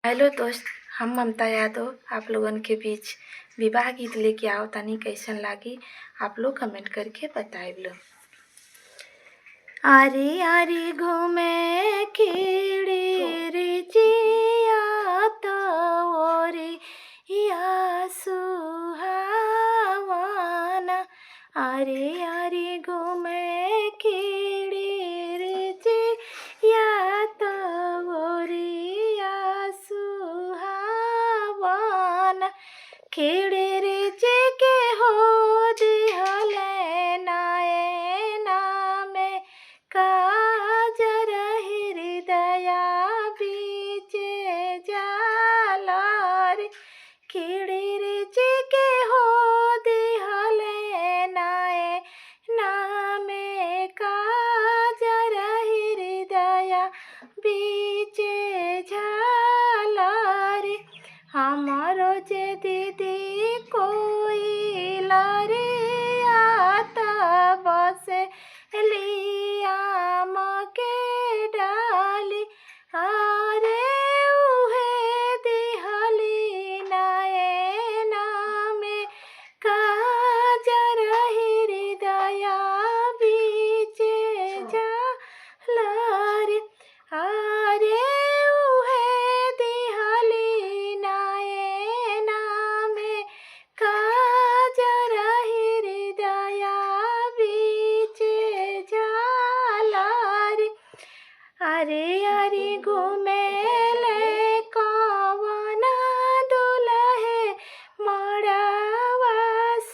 Hello दोस्त। हम ममता यादव आप लोगन के बीच विवाह गीत लेके आओ तनी कैसन लागी आप लोग कमेंट करके बताए लो। आरे आरे घूमे कीड़ी रे जिया तोरे या सुहावाना। आरे आरे घूमे कीड़ी रे जिया तोरे या सुहावाना। कीड़ी रे जे के हो दिहले नाए नामे काजर हृदया बीचे जालार। कीड़ी रे जे के हो दिहले नाए नामे काजर हृदया बीचे झालार। हमारो जे दीदी कोई लारे आता बसे लिया माँ के डाली। आरे उहे दिहली नाए नामे काजर हृदया बीचे झालार। आरे उहे दिहली नाए नामे काजर हृदया बीचे झालार। अरे अरे घुमेले कवना दुलहे मड़वा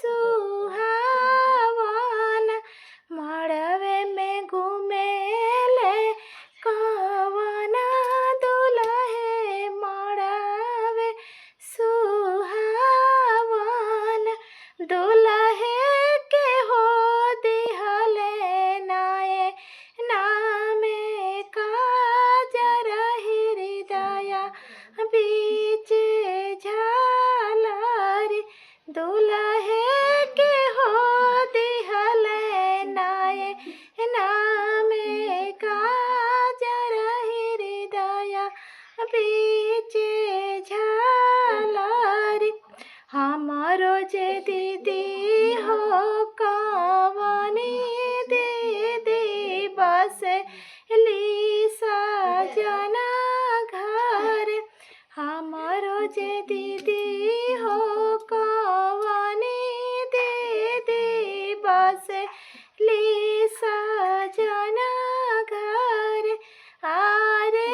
सुहावाना। मड़वे में घुमेले कवना दुलहे मड़वे सुहावाना। दुलहे के हो दिहले नाए नामे काजर हृदया बीचे झालार। दुलहे के हो दिहले नाए नामे काजर हृदया बीचे झालार। हमारो जे दीदी हो कवनी दीदी बस लीसा जना घर। हमारो जे दीदी हो कवनी दीदी बस लीसा जना घर। आरे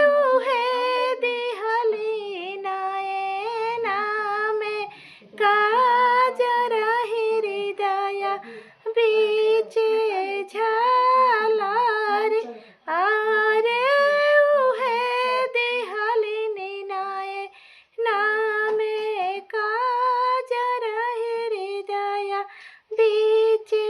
उहे दिहली नाए नामे काजर हृदया बीचे झालार। आरे उहे दिहली नाए नामे काजर हृदया बीचे